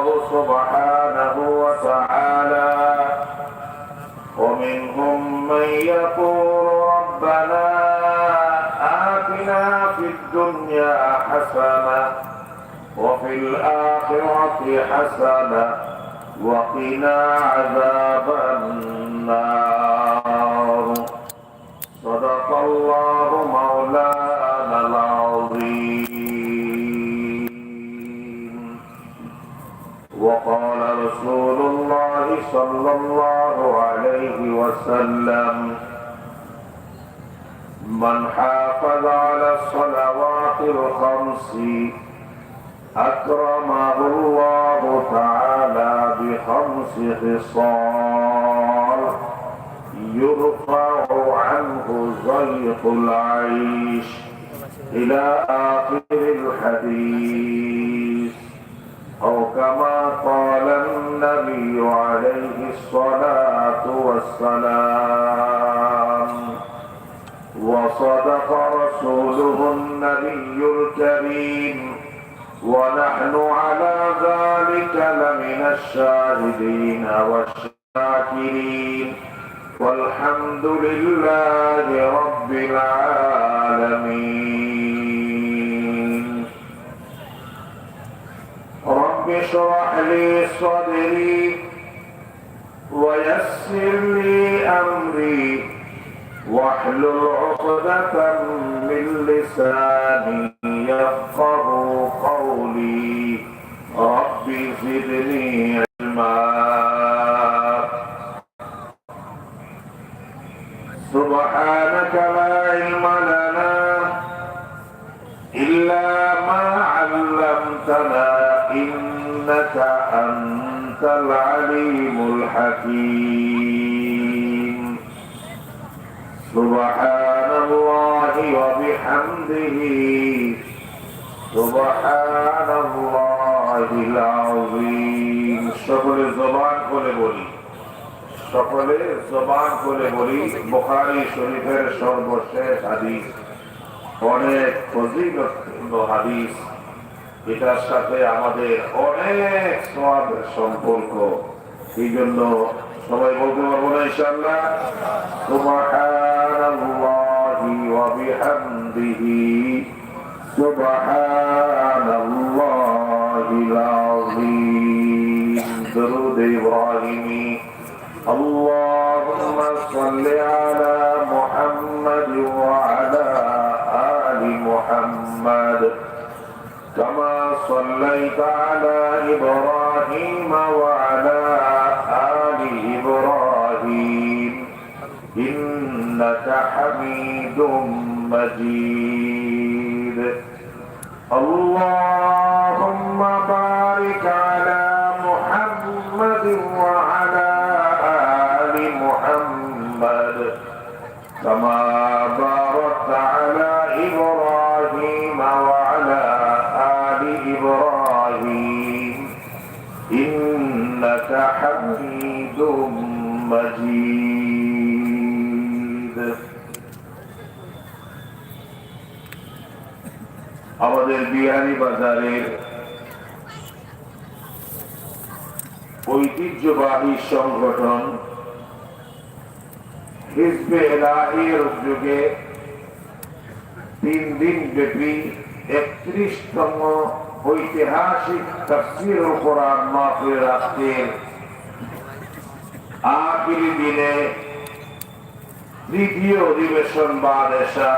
الله سبحانه وتعالى ومنهم من يقول ربنا آتنا في الدنيا حسنة وفي الآخرة حسنة وقنا عذاب النار صدق الله مولانا العظيم وقال رسول الله صلى الله عليه وسلم من حافظ على الصلوات الخمس أكرمه الله تعالى بخمس خصال يرفع عنه ضيق العيش إلى آخر الحديث أو كما قال النبي عليه الصلاة والسلام وصدق رسوله النبي الكريم ونحن على ذلك لمن الشاهدين والشاكرين والحمد لله رب العالمين رب اشرح لي صدري ويسر لي أمري واحلل عقدة من لساني يفقه قولي رب زدني علما سبحانك لا علم لنا إلا ما علمتنا إنك أنت العليم الحكيم سبحان الله وبحمده سبحان الله العظيم সকলে জবান খুলে বলি সকলে জবান খুলে বলি বুখারী শরীফের সর্বশেষ হাদিস অনেক ফজিলতপূর্ণ হাদিস এটার সাথে আমাদের অনেক সওয়াবের সম্পর্ক এই জন্য সবাই বলতে পারবো না ইনশাআল্লাহ সুবহানাল্লাহি ওয়া বিহামদিহি সুবহানাল্লাহিল আযীম দরুদ ইব্রাহিমি اللهم صل على محمد وعلى آل محمد كما صليت على إبراهيم وعلى آل إبراهيم إنك حميد مجيد اللهم بارك على محمد وعلى آل محمد كما باركت على إبراهيم وعلى آل إبراهيم إنك حميد مجيد আমাদের বিহারী বাজারের ঐতিহ্যবাহী সংগঠন হিজবে ইলাহীর উদ্যোগে 3 দিন ব্যাপী 31তম ঐতিহাসিক তাফসীরুল কোরআন মাহফিল আজকের আখিরি দিনে দ্বিতীয় অধিবেশন বাদেশা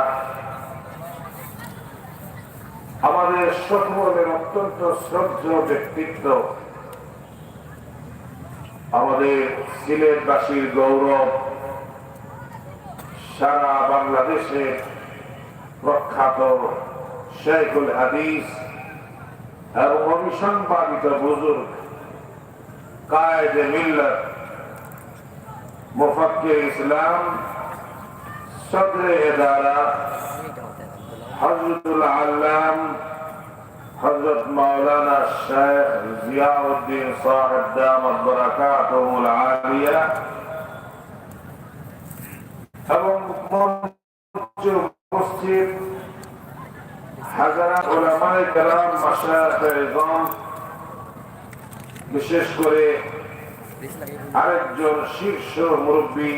আমাদের সকলের অত্যন্ত শ্রদ্ধেয় ব্যক্তিত্ব আমাদের সিলেটবাসীর গৌরব সারা বাংলাদেশের প্রখ্যাত শাইখুল হাদিস এবং অবিসংবাদিত বুজুর্গ কায়েদে মিল্লাত মুফাক্কির ইসলাম সদরে ইদারা হযরতুল আল্লাম হযরত মাওলানা শেখ জিয়াউদ্দিন সাহেব দামাত বারাকাতুহুল আলিয়া এবং উপস্থিত হাজার উলামায়ে কেরাম মাশায়েখ ইজম বিশেষ করে আরেকজন শীর্ষ মুরব্বী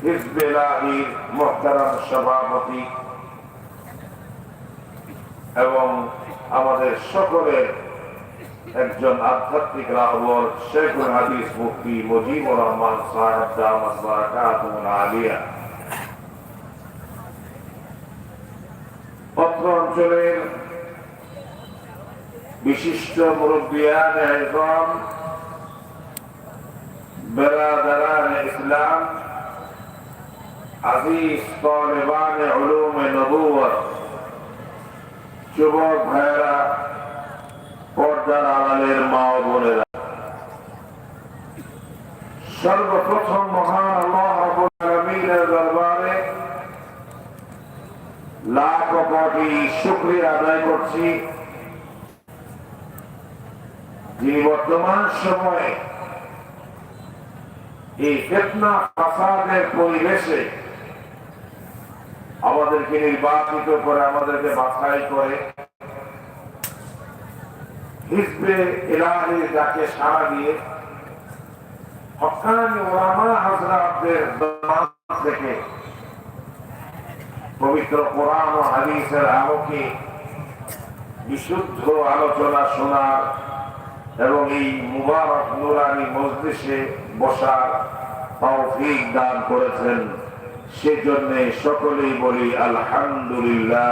হিজবে ইলাহীর মুহতারাম সভাপতি এবং আমাদের সকলের একজন আধ্যাত্মিক রাহবর শেখুল হাদিস মুফতি মুজিবুর রহমান সাহেব দামাত বারাকাতুহুল আলিয়া, অত্র অঞ্চলের বিশিষ্ট মুরব্বিয়ান ইজম, বেরাদারান ইসলাম, আজিজ তালেবান উলুমে নবুয়ত, যুবক ভাইয়েরা, পর্দার আড়ালের মা ও বোনেরা, সর্বপ্রথম মহান আল্লাহ রাব্বুল আলামিনের দরবারে লাখ কোটি শুকরিয়া আদায় করছি, যিনি বর্তমান সময়ে এই ফিতনা ফাসাদের পরিবেশে আমাদেরকে নির্বাচিত করে, আমাদেরকে বাছাই করে হিজবে ইলাহীর ডাকে সাড়া দিয়ে হক্কানি উলামা হযরতদের দরবার থেকে পবিত্র কোরআন ও হাদিসের আলোকে বিশুদ্ধ আলোচনা শোনার এবং এই মুবারক নুরানি মজলিসে বসার তৌফিক দান করেছেন, সেজন্য সকলেই বলি আলহামদুলিল্লাহ।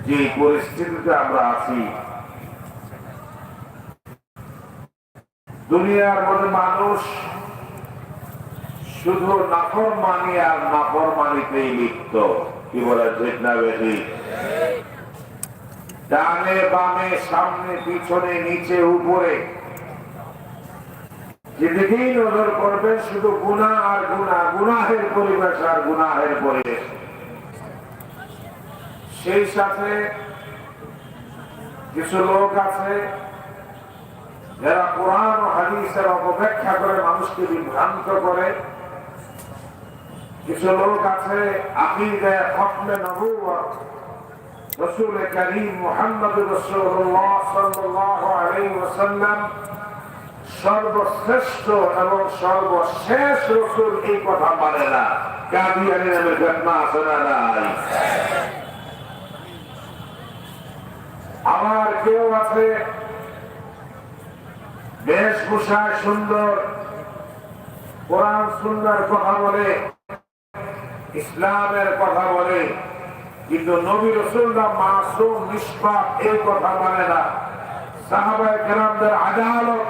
যে পরিস্থিতিতে আমরা আছি, দুনিয়ার মধ্যে মানুষ শুধু নাফরমানি আর নাফরমানিতেই লিপ্ত, কি বলে ঠিক না বেশি? ডানে বামে সামনে পিছনে নিচে উপরে যেদিকেই নজর করবেন শুধু গুনাহ আর গুনাহ, গুনাহের পরিবেশ আর গুনাহের পরিবেশ। সেই সাথে কিছু লোক আছে যারা কোরআন ও হাদিসের অপব্যাখ্যা করে মানুষকে বিভ্রান্ত করে। কিছু লোক আছে আকীদা খতমে নবুয়ত রাসূল করিম মুহাম্মদ রাসূলুল্লাহ সাল্লাল্লাহু আলাইহি ওয়াসাল্লাম সর্বশ্রেষ্ঠ এবং সর্বশেষ রাসূল, এই কথা মানে না। কাদিয়ানী নামে ঘটনা আছে না নাই? আমার কেউ আছে বেশভূষায় সুন্দর, কোরআন সুন্নাহর কথা বলে, ইসলামের কথা বলে, কিন্তু নবী রাসূলরা মাসুম নিষ্পাপ, এই কথা মানে না। সাহাবায়ে কেরামদের আদালত,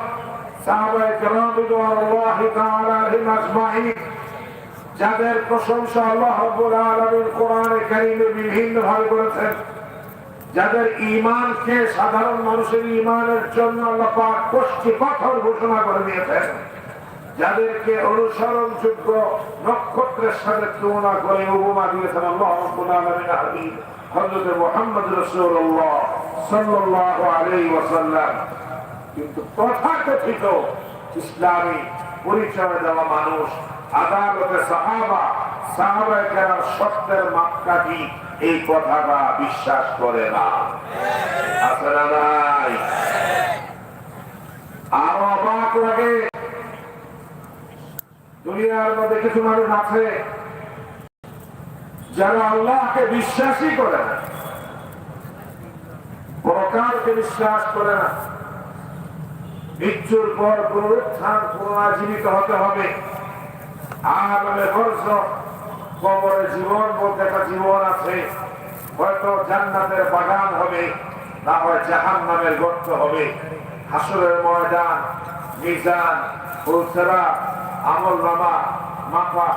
সাহাবায়ে কেরাম রিদওয়ানুল্লাহি তাআলা আলাইহিম আজমাইন, যাদের প্রশংসা আল্লাহ রাব্বুল আলামিন কোরআনে কারীমে বিভিন্ন ভাবে করেছেন, যাদের ঈমানকে সাধারণ মানুষের ঈমানের জন্য আল্লাহ পাক কষ্টি পাথর ঘোষণা করে দিয়েছেন, যাদেরকে অনুসরণযোগ্য নক্ষত্রের সাথে তুলনা করে উপমা দিয়েছেন আল্লাহ রাব্বুল আলামিন হাবিব হযরত মুহাম্মদ রাসূলুল্লাহ সাল্লাল্লাহু আলাইহি ওয়াসাল্লাম। কিন্তু তথাকথিত ইসলামী পরিচয় দেওয়া মানুষ আদালতে সাহাবায়ে কেরাম সত্যের মাপকাঠি, এই কথাটা বিশ্বাস করে না। আছে না নাই? আরো অবাক লাগে, দুনিয়ার মধ্যে কিছু মানুষ আছে যারা আল্লাহকে বিশ্বাসই করে না, পরকালকে বিশ্বাস করে না, মৃত্যুর পর পুনরুত্থান, পুনরাজীবিত হতে হবে, আলামে বরজখ, কবরে জীবন বলতে একটা জীবন আছে, হয়তো জান্নাতের বাগান হবে, না হয় জাহান্নামের গর্ত হবে, হাসরের ময়দান, মিজান, ফুলসেরা, আমলনামা, মাপা,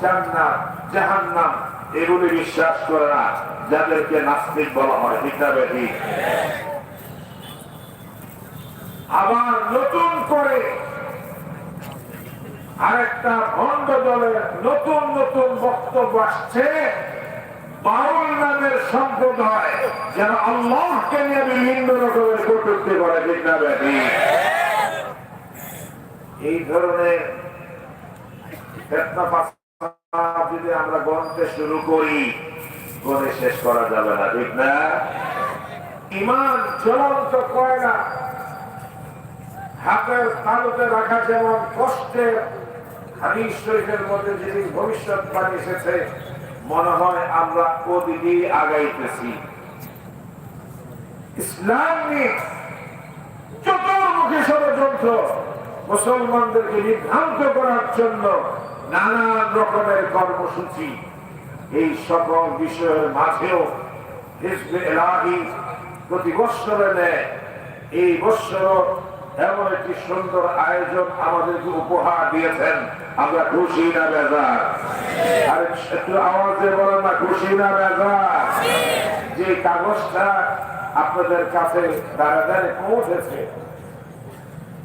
জান্নাত, জাহান্নাম, এগুলি বিশ্বাস করে না, যাদেরকে নাস্তিক বলা হয়। ঠিক না বেঠিক? আবার নতুন করে আরেকটা ভণ্ড দলের নতুন নতুন বক্তব্য আসছে, বাউল নামের সম্প্রদায়, যারা আল্লাহকে নিয়ে বিভিন্ন রকমের কটূক্তি করে। ঠিক না বেঠিক? এই ধরনের যদি আমরা গণতে শুরু করি, গণে শেষ করা যাবে না। ঠিক না? ইমান জ্বলন্ত কয়লা, হাতের তালুতে রাখা যেমন কষ্টের, হাদিস শরীফের মধ্যে যেদিন ভবিষ্যৎবাণী এসেছে, মনে হয় আমরা ওদিকে আগাইতেছি। ইসলাম নিয়ে চতুর্মুখী ষড়যন্ত্র, মুসলমানদেরকে বিভ্রান্ত করার জন্য নানান রকমের কর্মসূচি, এই সকল বিষয়ের মাঝেও হিজবে ইলাহি প্রতি বৎসরে নেয়। এই বৎসর এমন একটি সুন্দর আয়োজন আমাদেরকে উপহার দিয়েছেন। আমরা খুশি না বেজার? আর একটু আওয়াজে বলেন না, খুশি না বেজার? যে কাগজটা আপনাদের কাছে দাঁড়ায় পৌঁছেছে,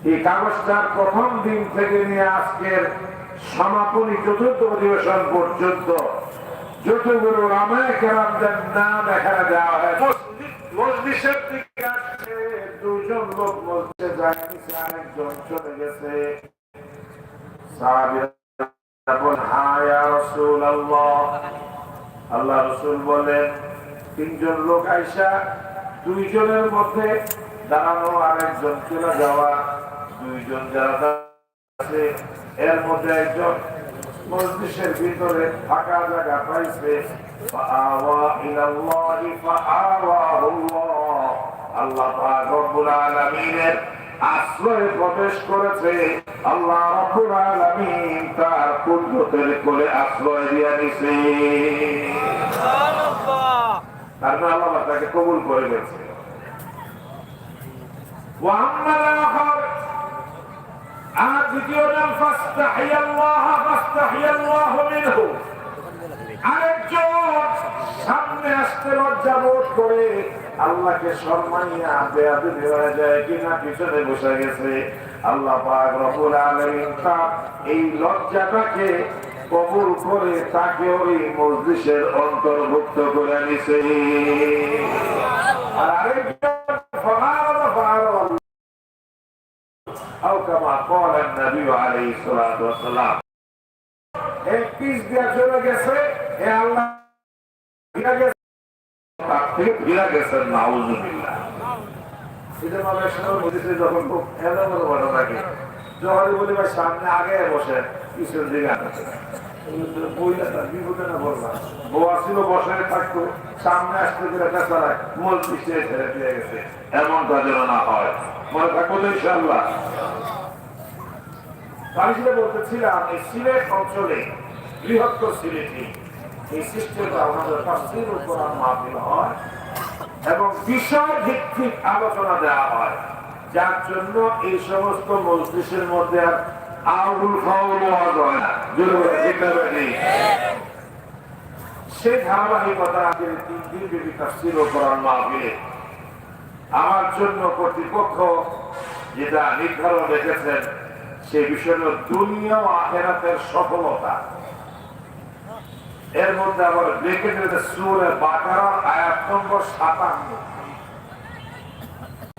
এই কাগজটার প্রথম দিন থেকে নিয়ে আজকের সমাপনী চতুর্থ অধিবেশন পর্যন্ত যতগুলো ওলামায়ে কেরামদের নাম এখানে দেওয়া হয়। মজলিসের দিকে আসছে, দুইজন লোক মসজিদে যায়নি, আরেকজন চলে গেছে। সাহাবীরা বলেন, হ্যাঁ ইয়া রাসূলুল্লাহ, আল্লাহ রাসূল বলেন, তিনজন লোক আইসা দুইজনের মধ্যে দাঁড়ানো, আরেকজন চলে যাওয়া। দুইজন যারা আছে এর মধ্যে একজন মজলিসের ভিতরে ফাঁকা জায়গা পাইছে, আল্লাহ পাক রব্বুল আলামিনের আশ্রয়ে প্রবেশ করেছে। আল্লাহ রব্বুল আলামিন তার কুদরতের কোলে আশ্রয় দিয়ে নিছে। সুবহানাল্লাহ, তার মানে আল্লাহ তাকে কবুল করে গেছে। ওয়া আম্মাল আখার, আর দ্বিতীয় নাম ফাস্তাহিয়াল্লাহ মিনহু, আরেকজন সামনে আসতে লজ্জা বোধ করে আল্লাহকে শরমাইয়া বেয়াদবি হয়ে যায় কিনা পিছনে বসে গেছে। আল্লাহ পাক রব্বুল আলামিন তার এই লজ্জাটাকে কবুল করে তাকে ওই মজলিসের অন্তর্ভুক্ত করে নিছে। আর আরেকজন أو كما قال النبي عليه الصلاة والسلام, এক পিস দিয়া চলে গেছে, হে আল্লাহ ফিরে গেছে, তার থেকে ফিরে গেছেন, নাউযুবিল্লাহ। এটা মানে শোনার মধ্যে যখন খুব এলোমেলো ঘটনাকে যখনই বলি ভাই সামনে আগে বসে, পিছন দিকে আসে, বিপদে না বললাম, বোয়া ছিল বসে থাকতো, সামনে আসতে গেলে চালায় মসজিদ ছেড়ে দিয়ে গেছে, এমনটা যেন না হয়। মনে থাকবো তো ইনশাআল্লাহ। আমি যেটা বলতেছিলাম, এই সিলেট অঞ্চলে, বৃহত্তর সিলেটে এই সিস্টেমটা আমাদের তাফসীরুল কোরআন মাহফিল হয় এবং বিষয় ভিত্তিক আলোচনা দেওয়া হয়, যার জন্য এই সমস্ত মজলিসের মধ্যে আর আউল ফাউল ওয়াজ হয় না। সেই ধারাবাহিকতা আজকের 3 দিন ব্যাপী তাফসীরুল কোরআন মাহফিলে আমার জন্য কর্তৃপক্ষ যেটা নির্ধারণ রেখেছেন, সেই বিষয়ে দুনিয়া ও আখিরাতের সফলতা। এর মধ্যে আবার ব্রেকেটের সূরা বাকারার আয়াত নম্বর 57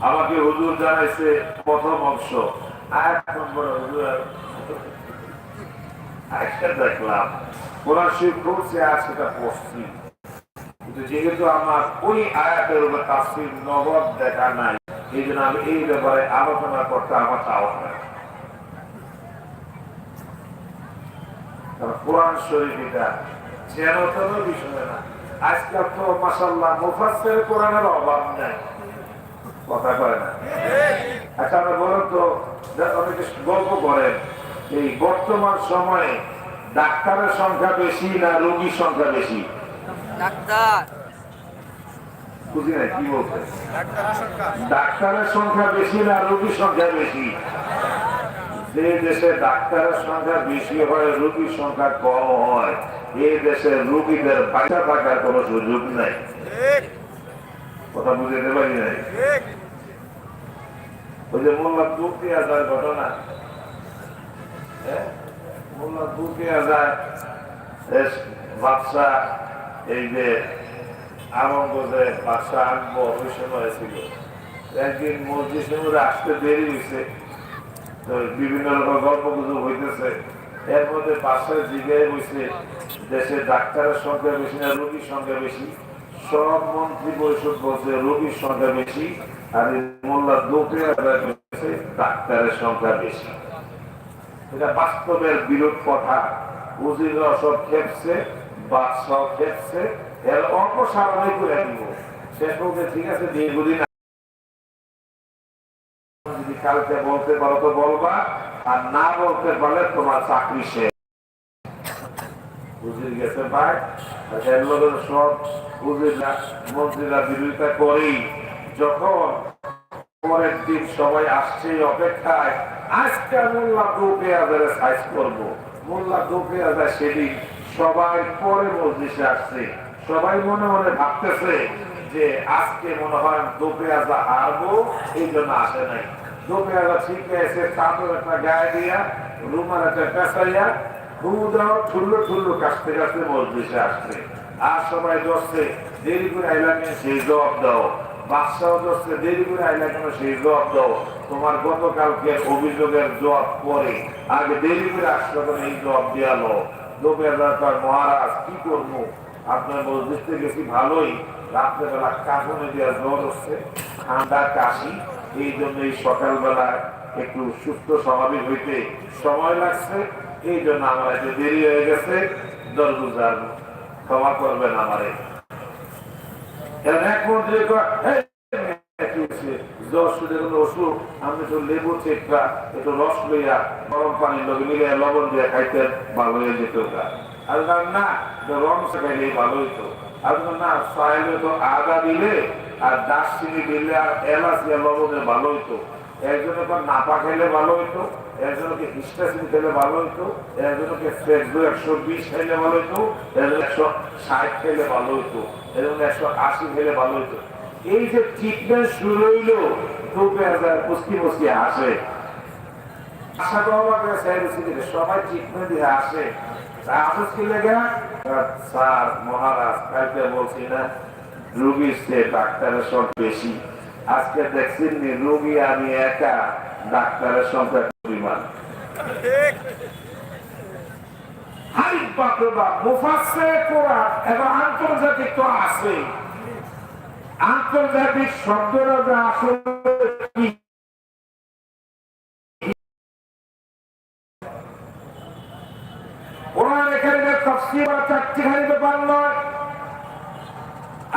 আমাকে হুজুর জানাইছে প্রথম অংশ, আয়াত নম্বর হুজুর আজকে দেখলাম কোরআন শরীফ পড়ছে, আজ সেটা পড়ছি, কিন্তু যেহেতু আমার ওই আয়াতের উপর তাফসীর নবদ দেখা নাই, এই জন্য আমি এই ব্যাপারে আলোচনা করতে আমার সাহস নাই। কোরআন শরীফ এটা যেন তেন বিষয় না। আজকাল তো মাশাআল্লাহ মুফাসসির কোরআনের অভাব নাই, কথা কয় না। আচ্ছা আমরা বলেন তো, অনেকে গল্প করেন, এই বর্তমান সময়ে ডাক্তারের সংখ্যা বেশি না রোগীর সংখ্যা বেশি? ডাক্তার। বুঝি না কি বলছে? ডাক্তারের সংখ্যা বেশি না রোগীর সংখ্যা বেশি? যে দেশে ডাক্তারের সংখ্যা বেশি হয়, রোগীর সংখ্যা কম হয়, এই দেশের রোগীদের বাঁচা থাকার কোন সুযোগ নাই। কথা বুঝতে পারি নাই? ওই যে মোল্লা দুধ দেওয়া যায় ঘটনা, মোল্লা দুধ দেওয়া যায় বাদশা, এই যে আমগজে বাদশা আনবো ওই সময় ছিল, একদিন মসজিদে আসতে দেরি হয়েছে, তো বিভিন্ন রকম গল্প গুজব হইতেছে। এর মধ্যে বাদশার জিজ্ঞাসা হয়েছে, দেশে ডাক্তারের সংখ্যা বেশি না রোগীর সংখ্যা বেশি? সব মন্ত্রী পরিষদ বলছে রোগীর সংখ্যা বেশি, আর মোল্লা দোপে ডাক্তারের সংখ্যা বেশি। এটা বাস্তবের বিরোধ কথা। উজিররা সব খেপছে, বাদশাহ খেপছে, এর অপসারণই করে দিব। শেষ বলতে ঠিক আছে দীর্ঘদিন যদি কালকে বলতে পারো তো বলবা, আর না বলতে পারলে তোমার চাকরি শেষ। বুঝিয়ে গেছে ভাই। সব বুঝিরা মন্ত্রীরা বিরোধিতা করেই যখন পরের দিন সবাই আসছে অপেক্ষায়, আজকে মোল্লা দু পেঁয়াজের সাইজ করবো। মোল্লা দু পেঁয়াজা সেদিন সবাই পরে মসজিদে আসছে। সবাই মনে মনে ভাবতেছে যে আজকে মনে হয় দু পেঁয়াজা হারবো, এই জন্য আসে নাই। দু পেঁয়াজা ঠিক আছে, চাদর একটা গায়ে দিয়া, রুমার একটা পেঁচাইয়া, ঠুল্লো ঠুল্লো কাছতে কাছতে মসজিদে আসছে। আর সবাই দশে দেরি করে আইলা কেন সেই জবাব দাও। বাদশাহ দশে দেরি করে আইলা কেন সেই জবাব দাও। তোমার গতকালকে অভিযোগের জবাব পরে, আগে দেরি করে আসলো কেন এই জবাব দেওয়ালো। মহারাজ কি করবো, আপনার মসজিদে গেছি ভালোই, রাত্রেবেলা কাঁপুনে দেওয়া জ্বর হচ্ছে, ঠান্ডা কাশি, এই জন্য এই সকালবেলা একটু সুস্থ স্বাভাবিক হইতে সময় লাগছে, এই জন্য আমার একটু দেরি হয়ে গেছে, দরগুজার ক্ষমা করবেন আমারে। এক মন্ত্রী ওষুধ আমি তো লেবু চেকটা একটু রস লইয়া গরম পানির লোক মিলে লবণ দিয়ে খাইতেন, ভালো হয়ে যেত। আর না রং খাইলে ভালো হইতো। আর না সাহেবে তো আদা দিলে আর দারচিনি দিলে আর এলাচ দিয়ে লবণে ভালো হইতো। একজনের পর নাপা খেলে ভালো হইতো, একজনকে হিস্টাসিন খেলে ভালো হইতো, একজনকে 120 খেলে ভালো হইতো, একজন 160 খেলে ভালো হইতো, একজন 180 খেলে ভালো হইতো। এই যে ট্রিটমেন্ট শুরু হইলো, পুষ্টি পুষ্টি আসে, আশা করা সবাই ট্রিটমেন্ট দিয়ে আসে। আসে কি লেগে স্যার মহারাজ কালকে বলছি না রোগীর চেয়ে ডাক্তারের সংখ্যা বেশি। আজকে দেখছেন রোগী আমি একা, ডাক্তারের সংখ্যা পরিমাণ। এবং আন্তর্জাতিক তো আছে, আন্তর্জাতিক শব্দরা যা আসলে কোরআন কারীমের তাফসীর বা চারটিখানি ব্যাপার নয়।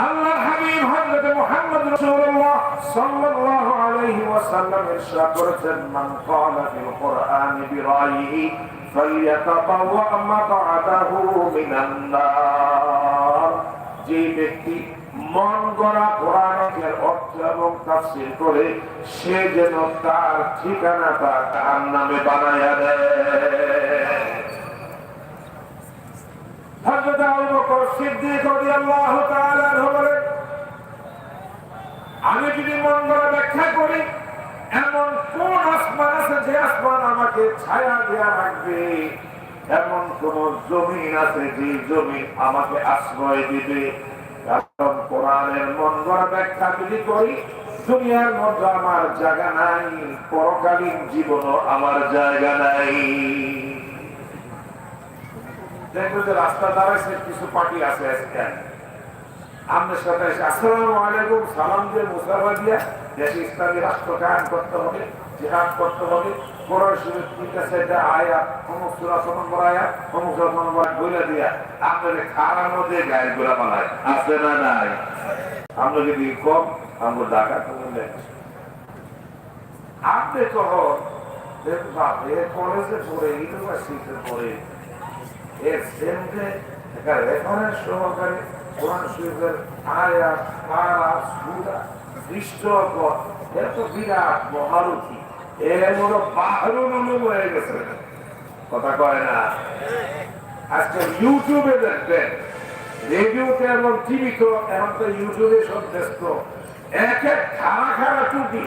আল্লাহর হাবিব হযরত মুহাম্মদ রাসূলুল্লাহ সাল্লাল্লাহু আলাইহি ওয়াসাল্লাম ইরশাদ করেছেন, মান ক্বালা ফিল কুরআনি বিরাইহি ফালইয়াতাবাওয়া মাকআদাহু মিনান নার। যে ব্যক্তি মন গড়া কোরআনের অর্থ এবং তাফসীর করে, সে যেন তার ঠিকানাটা জাহান্নামে বানায়া দেয়। হযরত আবু বকর সিদ্দিক রাদিয়াল্লাহু তাআলা আনহু বলেন, আমি যদি মন গড়া ব্যাখ্যা করি, এমন কোন আসমান আছে যে আসমান আমাকে ছায়া দেয়া রাখবে, এমন কোন জমিন আছে যে জমিন আমাকে আশ্রয় দিবে। কারণ কোরআনের মন গড়া ব্যাখ্যা যদি করি, দুনিয়ার মধ্যে আমার জায়গা নাই, পরকালীন জীবনও আমার জায়গা নাই। দেখবো যে রাস্তা দাঁড়াইছে কিছু পার্টি আছে আজকে, আমাদের সাথে আসসালামু আলাইকুম সালাম দিয়ে মুসাফা দিয়া দেশে ইসলামী রাষ্ট্র কায়েম করতে হবে, জিহাদ করতে হবে, কোরআন শরীফ 3-4 আয়াত, অমুক সূরা নম্বর আয়াত, অমুক সূরা নম্বর বইলা দিয়া আপনাদের খারার মধ্যে গায়ের গোলা বানায় আছে না নাই? আমরা যদি কম আমরা ঢাকা করলে আপনি কখন কলেজে পড়ে, ইউনিভার্সিটিতে পড়ে, এর সেমতে একটা রেফারেন্স সহকারে কোরআন শরীফের আয়াত, পারা, সূরা, দৃষ্টান্ত, এত বিরাট মহারথী, এর মতো বাহরুল উলুম হয়ে গেছে। কথা কয় না? আজকে ইউটিউবে দেখবেন, রেডিওতে এবং টিভি তো এখন তো ইউটিউবে সব ব্যস্ত, এক এক খাড়া খাড়া টুপি,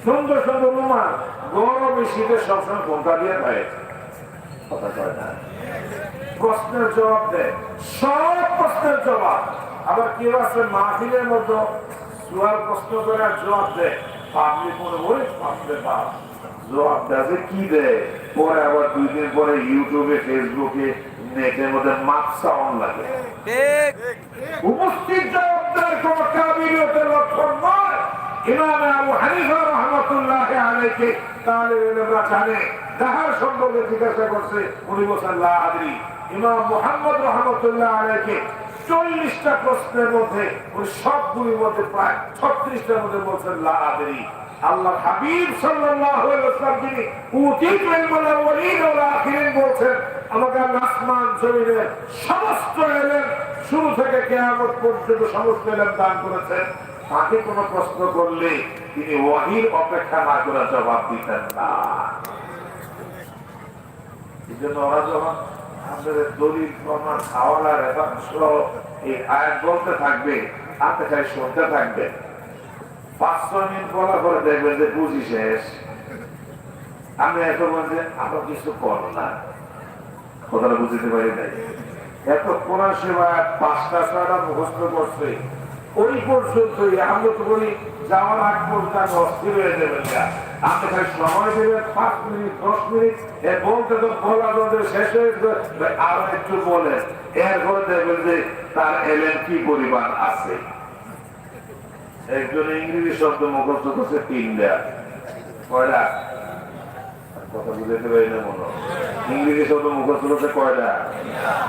সুন্দর সুন্দর রুমাল, গরমে শীতে সবসময় ঘন্টা দিয়ে থাকে। কথা কয় না? প্রশ্নের জবাব দেয়, সব প্রশ্নের জবাব। আবার কেউ আছে মাহফিলের মধ্যে সুয়াল প্রশ্ন করে জবাব দেয়, পাবলিক মনে বলে পাবলিক জবাব দেয় কি দেয়, পরে আবার 2 দিন পরে ইউটিউবে, ফেসবুকে, নেটের মধ্যে মাপ সাউন্ড লাগে, উপস্থিত জবাবদার কোন কাবিলিয়তের লক্ষণ নয়। ইমাম আবু হানিফা রাহমাতুল্লাহ আলাইহি তালিব ইলমরা জানে, যাহার সম্পর্কে জিজ্ঞাসা করছে উনি বলেন লা আদরি। ইমাম মুহাম্মদ রাহমাতুল্লাহ আলাইহি 40টা প্রশ্নের মধ্যে উনি সবগুলির মধ্যে প্রায় 36টার মধ্যে বলছেন লা আদরি। আল্লাহ হাবিব সাল্লাল্লাহু আলাইহি ওয়াসাল্লাম যিনি উতিতু ইলমুল আউয়ালিন ওয়াল আখিরিন বলছেন, আমাকে আসমান জমিনের সমস্ত ইলম শুরু থেকে কিয়ামত পর্যন্ত সমস্ত ইলম দান করেছেন। তাকে কোনো প্রশ্ন করলে তিনি ওয়াহির অপেক্ষা না করে জবাব দিতেন না। এই জন্য ওরা যখন আপনাদের দলিল প্রমাণ হাওয়ালা রেফারেন্স এই আয়াত বলতে থাকবে, আপনি খালি শুনতে থাকবেন। 5 মিনিট বলার পরে দেখবেন যে বুঝি শেষ। আমি এত বলছি আপনার কিছু করো না, কথাটা বুঝতে পারি নাই। এত কোরআন সেবা 5টা 6টা মুখস্থ করছে, ওই পর্যন্তই আমরা তো বলি যাওয়ার আগ পর্যন্ত আমি অস্থির হয়ে যাবেন। আপনি খালি সময় দেবেন 5 মিনিট 10 মিনিট, বলতে তো বলা বলতে শেষ হয়ে আরো একটু বলেন, এরপরে দেখবেন যে তার এলেন কি পরিমাণ আছে। একজন ইংরেজি শব্দ মুখস্থ করছে 3টা, কয়টা কথা বুঝতে পারি না মনে। ইংরেজি শব্দ মুখস্থ করছে কয়টা?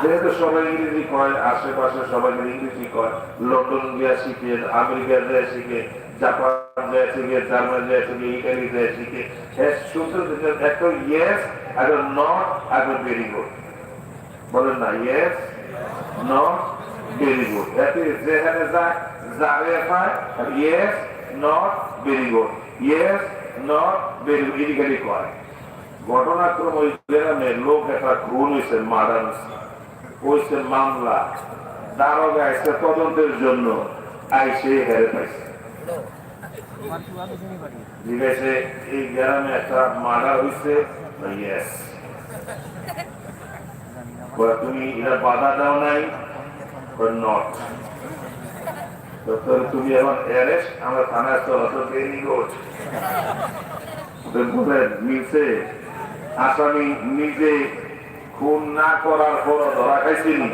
যেহেতু সবাই ইংরেজি কয়, আশেপাশে সবাই ইংরেজি কয়, লন্ডন গিয়া শিখে, আমেরিকা যায় শিখে, জাপান যায় শিখে, জার্মান যায় শিখে, ইটালি যায় শিখে। সূত্র একটা ইয়েস, একটা নট, একটা ভেরি গুড। বলেন না, ইয়েস নট ভেরি গুড। যেখানে যায় যারে পায় yes not very good, yes not very good, ইডিকালি কয়। ঘটনাক্রম ওই গ্রামে লোক একটা খুন হয়েছে, মার্ডার হয়েছে, মামলা দারোগা এসে তদন্তের জন্য আইসে হেরে পাইছে। জিজ্ঞাসে এই গ্রামে একটা মার্ডার হয়েছে, ইয়েস। তুমি এটা বাধা দাও নাই, নট। তুমি এখন অ্যারেস্ট, আমরা থানায় চলো তো ভেরি গুড। মিলছে আসামি নিজে খুন না করার পর ধরা খাইছিনি,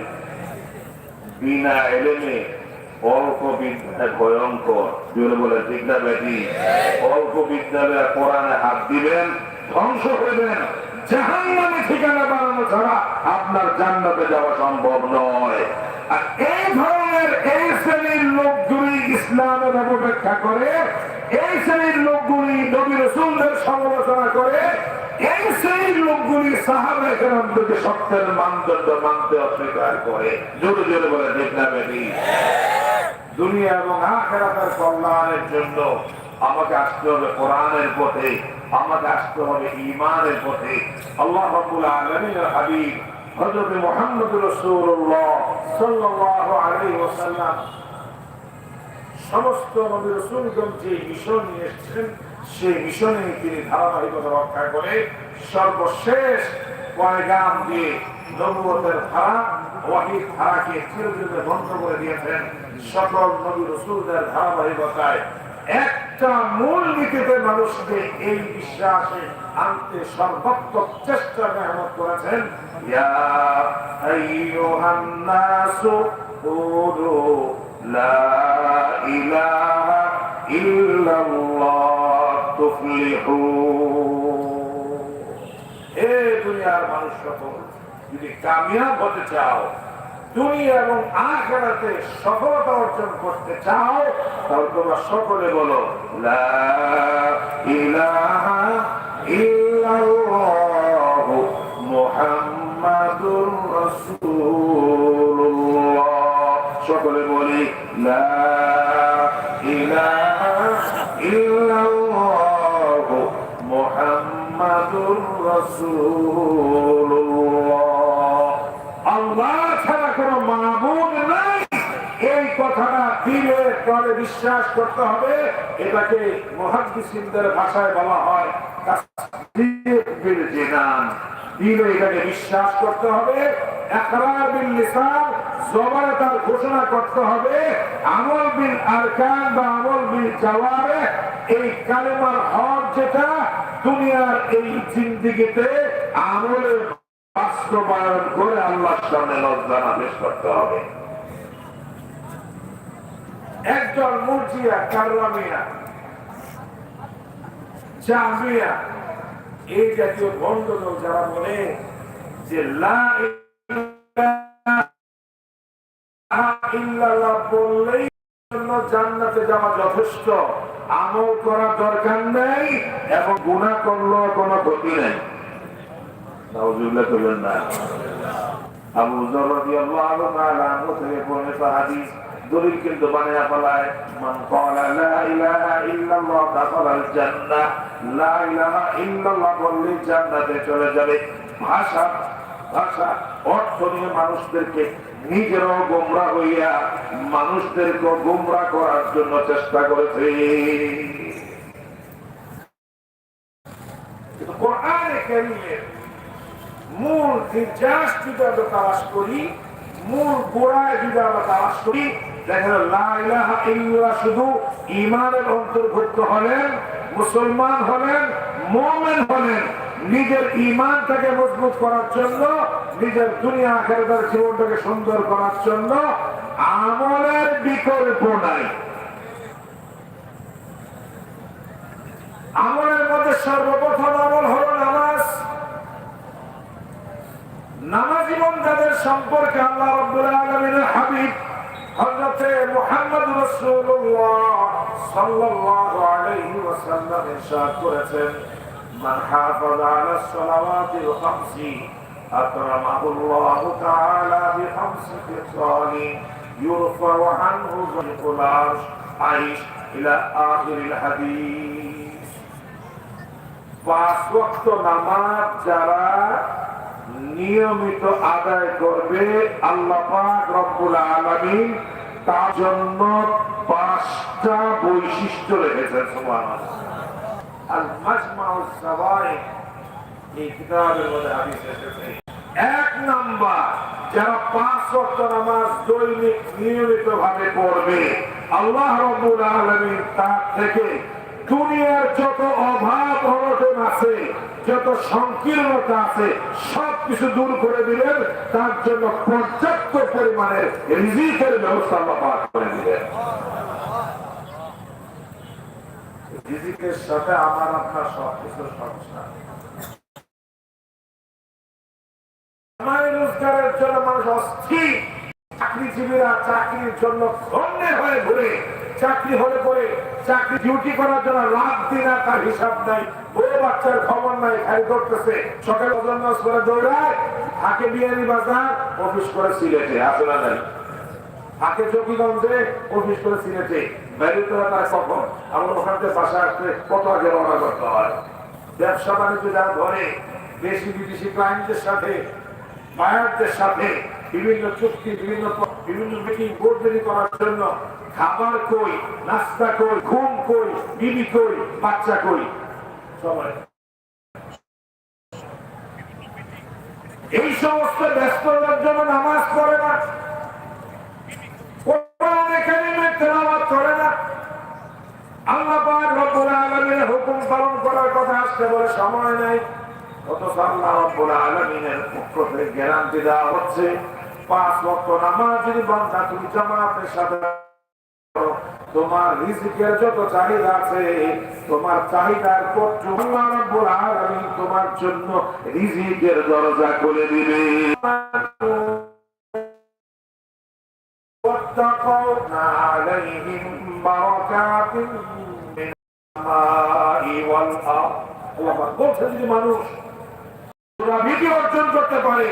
বিনা এলেমে অল্প বিদ্যায় ভয়ঙ্কর। বলে ঠিক না বেটি? অল্প বিদ্যালয়ে কোরআনে হাত দিবেন, ধ্বংস করবেন। জাহান্নামে ঠিকানা বানানো ছাড়া আপনার জান্নাতে যাওয়া সম্ভব নয়। আর এই ধরনের এই শ্রেণীর লোকগুলি ইসলামের অপব্যাখ্যা করে, এই শ্রেণীর লোকগুলি নবী রাসূলদের সমালোচনা করে, এই শ্রেণীর লোকগুলি সাহাবায়ে কেরামদেরকে সত্যের মানদণ্ড মানতে অস্বীকার করে। জোরে জোরে বলে ঠিক না বেটি? দুনিয়া এবং আখিরাতের কল্যাণের জন্য আমাকে আসতে হবে কোরআনের পথে, আমাকে আসতে হবে ঈমানের পথে। আল্লাহ রাব্বুল আলামিনের হাবিব হযরত মুহাম্মদ রাসূলুল্লাহ সাল্লাল্লাহু আলাইহি ওয়াসাল্লাম সমস্ত নবী রাসূলগণ যে মিশন নিয়ে এসেছেন, সেই মিশনে তিনি ধারাবাহিকতা রক্ষা করে সর্বশেষ পয়গাম দিয়ে নবুয়তের ধারা, ওয়াহীর ধারাকে চিরদিনের বন্ধ করে দিয়েছেন। সকল নবী রাসূলদের ধারাবাহিকতায় একটা মূল নীতিতে মানুষকে এই বিশ্বাসে আনতে সর্বাত্মক চেষ্টা মেহনত করেছেন। ইয়া আইয়ুহান নাসু কুলু লা ইলাহা ইল্লাল্লাহ তুফলিহুন। হে দুনিয়ার মানুষ সকল, যদি কামিয়াব হতে চাও, দুনিয়া এবং আখিরাতে সফলতা অর্জন করতে চাও, তাহলে তোমরা সকলে বলো লা ইলাহা ইল্লাল্লাহ মুহাম্মাদুর রাসূলুল্লাহ। সকলে বলি লা ইলাহা ইল্লাল্লাহ মুহাম্মাদুর রাসূলুল্লাহ। আল্লাহ ছাড়া কোনো মাবুদ নাই, এই কথাটা দিলে পরে বিশ্বাস করতে হবে। এটাকে মুহাদ্দিসিনদের ভাষায় বলা হয় তাসদীক বিল জিনান। দিলে এটাকে বিশ্বাস করতে হবে, ইকরার বিল লিসান, জবানে তার ঘোষণা করতে হবে, আমল বিল আরকান বা আমল বিল জাওয়ারিহ। এই কালেমার হক যেটা দুনিয়ার এই জিন্দেগিতে আমলের বাস্তবায়ন করে আল্লাহর সামনে লজ্জা পেশ করতে হবে। একজন মুরজিয়া, কাররামিয়া, জামিয়া, এই জাতীয় বন্ধন যারা বলে যে লা ইলাহা ইল্লাল্লাহ বললেই জান্নাতে যাওয়া যথেষ্ট, আমল করার দরকার নেই এবং গুনাহ করলেও কোনো ক্ষতি নেই। নাউজুবিল্লাহ বলবেন না। আবু যর রাদিয়াল্লাহু তাআলা আনহু থেকে বর্ণিত হাদিস, দলিল কিন্তু বানায়া ফেলায়, মান ক্বালা লা ইলাহা ইল্লাল্লাহ দাখালাল জান্নাহ, লা ইলাহা ইল্লাল্লাহ বললে জান্নাতে চলে যাবে। ভাষা অর্থ নিয়ে মানুষদেরকে নিজেরাও গোমরাহ হইয়া মানুষদেরকে গোমরাহ করার জন্য চেষ্টা করেছে। কোরআনে কারীমের মূল নির্যাস যদি আমরা তালাশ করি, মূল গোড়ায় যদি আমরা তালাশ করি, দেখেন লা ইলাহা ইল্লাল্লাহ শুধু ঈমানের অন্তর্ভুক্ত হলেন, মুসলমান হলেন, মুমিন হলেন। নিজের ঈমানটাকে মজবুত করার জন্য, নিজের দুনিয়া আখিরাতের জীবনটাকে সুন্দর করার জন্য আমলের বিকল্প নাই। আমলের মধ্যে সর্বপ্রথম আমল হলো নামাজ। নামাজি বান্দাদের সম্পর্কে আল্লাহ রাব্বুল আলামিনের হাবিব হযরত মুহাম্মদ রাসূলুল্লাহ সাল্লাল্লাহু আলাইহি ওয়াসাল্লাম ইরশাদ করেছেন, মান হাফাযা আলাস সালাওয়াতিল খামসি আকরামাহুল্লাহু তাআলা বিখামসি খিসালিন ইউরফাউ আনহু যুল আরশ আইশ ইলা আখিরিল হাদিস। 5 ওয়াক্ত নামাজ যারা নিয়মিত আদায় করবে, আল্লাহ পাক রব্বুল আলামিন তার জন্য 5টা বৈশিষ্ট্য রেখেছেন। সুবহানাল্লাহ। আল মাজমাউস সাওয়াইক এই কিতাবের মধ্যে হাদিস এসেছে। 1 নাম্বার, যারা 5 ওয়াক্ত নামাজ দৈনিক নিয়মিত ভাবে পড়বে, আল্লাহ রব্বুল আলামিন তার থেকে দুনিয়ার যত অভাব অনটন আছে, যত সংকীর্ণতা আছে, সবকিছু দূর করে দিলেন। তার জন্য পর্যাপ্ত পরিমাণের রিজিকের ব্যবস্থা আল্লাহ পাক করে দিলেন। রিজিকের সাথে আমার আপনার সবকিছু সমস্যা। আমার রোজগারের জন্য মানুষ অস্থির। চাকরিজীবীরা চাকরির জন্য ধন্যে হয়ে ঘুরে, চাকরি হলে পরে চাকরি ডিউটি করার জন্য রাত দিন আর তার হিসাব নাই, বউ বাচ্চার খবর নাই, খালি করতেছে। সকালে নামাজ পড়ে দৌড়ায়, থাকে বিয়ানি বাজার, অফিস করে সিলেটে, আসলে নাই থাকে চকিগঞ্জে, অফিস করে সিলেটে। বেরিয়ে তার কখন আমার ওখান থেকে বাসা আসতে কত আগে রওনা করতে হয়। ব্যবসা বাণিজ্য যারা ধরে, দেশি বিদেশি ক্লায়েন্টদের সাথে, বায়ারদের সাথে বিভিন্ন চুক্তি, বিভিন্ন মিটিং বোর্ডবেরি করার জন্য খাবার কই, নাস্তা কই, ঘুম কই, বিবি কই, বাচ্চা কই, সবাই এই সমস্ত ব্যস্ততার জন্য নামাজ পড়ে না, কোরআনে কারীমের তেলাওয়াত করে না। আল্লাহ পাক রব্বুল আলামিনের হুকুম পালন করার কথা আসতে বলে সময় নাই। অথচ আল্লাহ রব্বুল আলামিনের পক্ষ থেকে গ্যারান্টি দেওয়া হচ্ছে, 5 ওয়াক্ত নামাজ যদি বান্দা তুমি জামাতের সাথে, তোমার রিজিকের যত চাহিদা আছে, তোমার চাহিদার পত্র আল্লাহ রাব্বুল আলামিন তোমার জন্য রিজিকের দরজা খুলে দিবে। ওয়াত্তাকাউনা আলাইহিম বারাকাতিন মিনাস সামাই ওয়াল আরদ। আল্লাহ বলছেন, যদি মানুষ ভীতি অর্জন করতে পারে,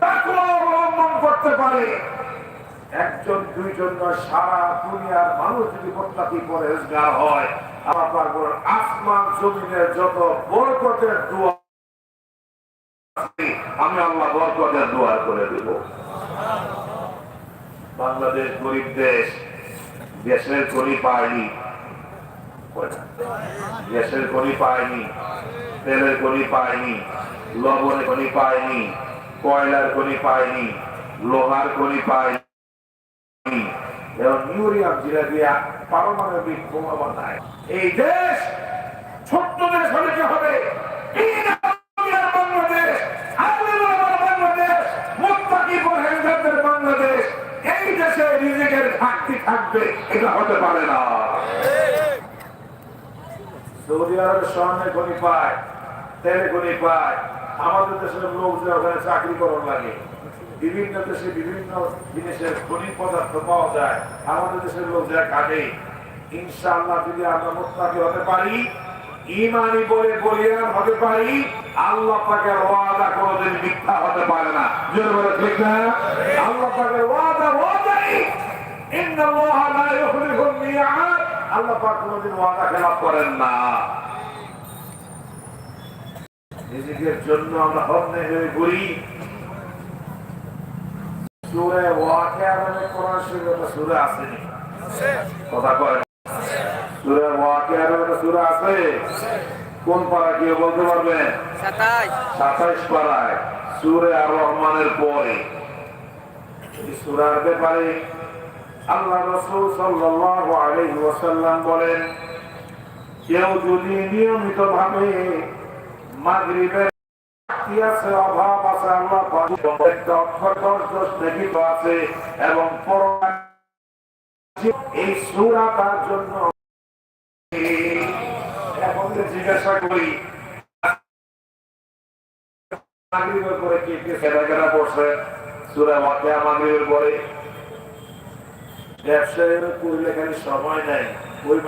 তাকওয়া অবলম্বন করতে পারে, একজন দুইজন নয়, সারা দুনিয়ার মানুষ যদি মুত্তাকি পরহেজগার হয়, আল্লাহ পাক বলেন আসমান জমিনের যত বরকতের দোয়া আমি আল্লাহ বরকতের দোয়া করে দেব। বাংলাদেশ গরিব দেশ, গ্যাসের খনি পায়নি, গ্যাসের খনি পায়নি, তেলের খনি পায়নি, লবণের খনি পায়নি, কয়লার খনি পায়নি, লোহার খনি পায়নি, ইউরিয়াম জিরা দিয়া পারমাণবিক বোমা বানায়। এই দেশ ছোট্ট দেশ হলে কি হবে? বাংলাদেশ থাকবে, এটা হতে পারে না। সৌদি আরবের স্বর্ণে খনি পায়, তেলে খনি পায়, আমাদের দেশের লোক যে ওখানে চাকরি করার লাগে, বিভিন্ন দেশে বিভিন্ন জিনিসের খনিজ পদার্থ পাওয়া যায়, আমাদের দেশের লোক যা কাটে। ইনশাআল্লাহ যদি আমরা মুত্তাকি হতে পারি, ঈমানি বলে বলিয়ান হতে পারি, আল্লাহ পাকের ওয়াদা কোনদিন মিথ্যা হতে পারে না। জোরে বলে ঠিক না? আল্লাহ পাকের ওয়াদা ওয়াদাই, ইন্নাল্লাহা লা ইউখলিফুল মিআদ। আল্লাহ পাক কোনদিন ওয়াদা খেলাফ করেন না। নিজেদের জন্য আমরা হন্যে হয়ে ঘুরি। সূরা ওয়াকিয়া নামে কোরআন শরীফে একটা সূরা আছে নি? কথা কয় না। সূরা ওয়াকিয়া নামে একটা সূরা আছে? কোন পারা কেউ বলতে পারবেন? 27 পারায় সূরা আর রহমানের পরে। এই সূরার ব্যাপারে আল্লাহ রাসূল সাল্লাল্লাহু আলাইহি ওয়াসাল্লাম বলেন, কেউ যদি নিয়মিতভাবে মাগরিবের অভাব আছে, আল্লাহ আছে এবং এই সূরা তার জন্য। এখন জিজ্ঞাসা করি, মাগরিবের পরে কে কে সেরা পড়ছে সূরা ওয়াকিয়া? মাগরিবের পরে ব্যবসায়ের করলে খালি সময় নাই, ওই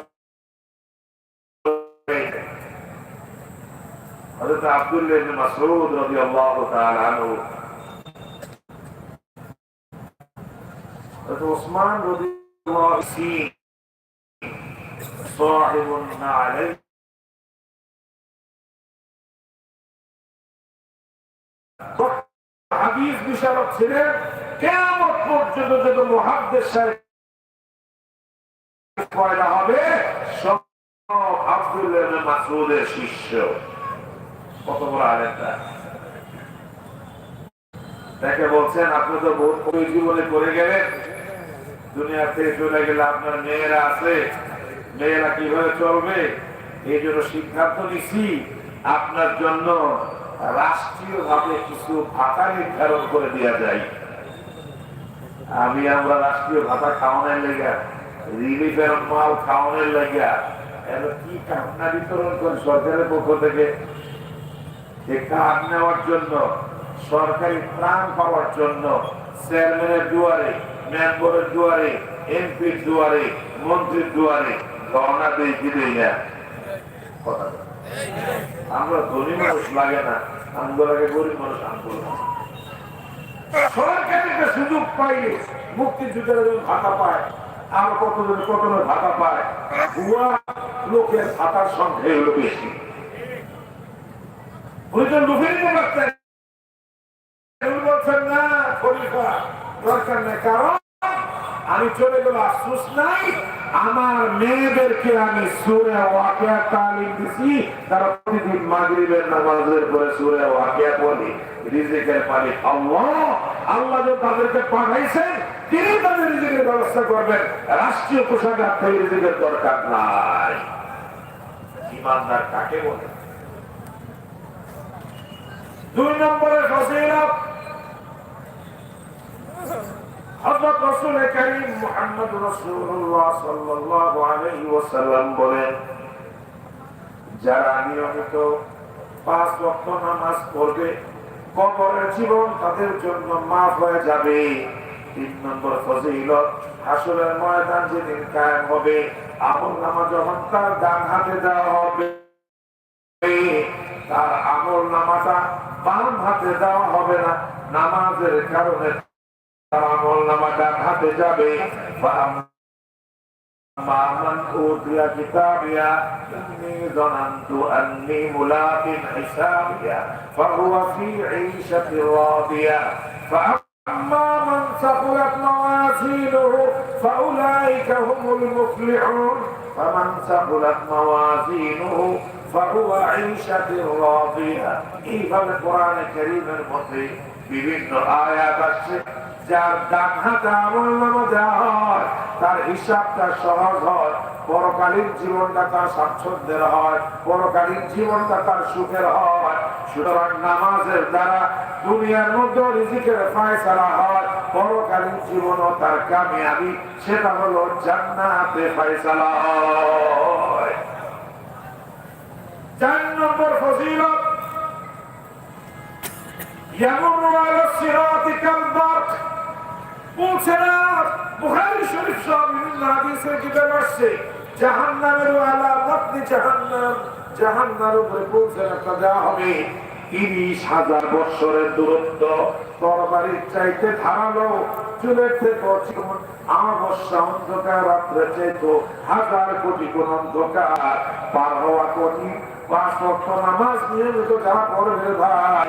হযরত আব্দুল্লাহ ইবনে মাসউদ রাদিয়াল্লাহু তাআলা আনহু, হযরত ওসমান রাদিয়াল্লাহু আনহু সাহিবুন নালাইন, হাদিস বিশারদ ছিলেন। কিয়ামত পর্যন্ত যত মুহাদ্দিস সাহেব পয়দা হবে সব আব্দুল্লাহ ইবনে মাসউদের শিষ্য। কত বড় আলেমটা! তাকে বলছেন, আপনি তো বহুত কবি জীবনে করে গেলেন, দুনিয়া থেকে চলে গেলে আপনার মেয়েরা আছে, মেয়েরা কিভাবে চলবে? এই জন্য সিদ্ধান্ত নিছি আপনার জন্য রাষ্ট্রীয় ভাবে কিছু ভাতা নির্ধারণ করে দেওয়া যায়। আমরা রাষ্ট্রীয় ভাতা খাওয়ানোর লেগা, রিলিফের মাল খাওয়ানোর লেগা কি কামনা বিতরণ করে সরকারের পক্ষ থেকে, কাজ নেওয়ার জন্য, সরকারি ত্রাণ পাওয়ার জন্য চেয়ারম্যানের দুয়ারে, মেম্বারের দুয়ারে, এমপির দুয়ারে, মন্ত্রীর দুয়ারে ধর্ণা দিয়ে না। কথা আমরা ধনী মানুষ লাগে না, আন্দোলনে গরিব মানুষ আন্দোলন। সরকার একটা সুযোগ পাইলে মুক্তিযুদ্ধের ভাতা পায়, আর কতজন ভাতা পায়, ভুয়া লোকের ভাতার সংখ্যা হলো বেশি। বলছেন না খলিফা দরকার নেই, কারণ আমি চলে গেল, আফসোস নাই, আমার মেয়েদেরকে আমি সূরা ওয়াকিয়া তালিম দিছি, তারা প্রতিদিন মাগরিবের নামাজের পরে সূরা ওয়াকিয়া পড়ে রিজিকের মালিক আল্লাহ। আল্লাহ যে তাদেরকে পাঠাইছেন, তিনি তাদের রিজিকের ব্যবস্থা করবেন। রাষ্ট্রীয় কোষাগার থেকে রিজিকের দরকার নাই। ঈমানদার কাকে বলে? 2 নম্বরের ফজিলত, হযরত রাসূল কারীম মুহাম্মদ রাসূলুল্লাহ সাল্লাল্লাহু আলাইহি ওয়াসাল্লাম বলেন, যারা নিয়মিত 5 ওয়াক্ত নামাজ পড়বে, কবরের জীবন তাদের জন্য মাফ হয়ে যাবে। 3 নম্বর ফজিলত, হাসরের ময়দান যেদিন কায়েম হবে, আমলনামা যখন তার ডান হাতে দেওয়া হবে, তার আমলনামাটা বাম হাতে দেওয়া হবে না। নামাজের কারণে তার আমলনামা ডান হাতে যাবে। মান উতিয়া কিতাবিয়া ইন্নী যানানতু আন্নী মুলাকিন হিসাবিয়া ফাহুয়া ফী ঈশাতির রাদিয়া فأما من ثقلت موازينه فأولئك هم المفلحون فمن ثقلت موازينه فهو عيشة راضية। এইভাবে কোরআনে কারীমের মধ্যে বিভিন্ন আয়াত আছে, যার ডান হাতে আমলনামা দেওয়া হয় তার হিসাবটা সহজ হয়, পরকালীন জীবনটা তার স্বাচ্ছন্দ্যের হয়, পরকালীন জীবনটা তার সুখের হয়। সুতরাং নামাজের দ্বারা দুনিয়ার মধ্যে রিজিকের ফায়সালা হয়, পরকালীন জীবন ও তার কামিয়াবি সেটা হলো জান্নাতে ফয়সালা হয়। 4 নম্বর ফজিলত ইয়ামুরু আলা সিরাতি কাল-বারক। বলছে না বুখারী শরীফ সহ বিভিন্ন হাদিসে কিতাবে আসছে জাহান্নামের আলামত জাহান্নাম, জাহান্নামের উপরে পৌঁছে একটা দেওয়া হবে 30,000 বছরের দূরত্ব, তরবারির চাইতে ধারালো, চুলের থেকে আমাবস্যা অন্ধকার, রাত্রে চাইতো 1000 কোটি গুণ অন্ধকার, পার হওয়া কঠিন। 5 ওয়াক্ত নামাজ নিয়মিত যারা পড়বে ভাই,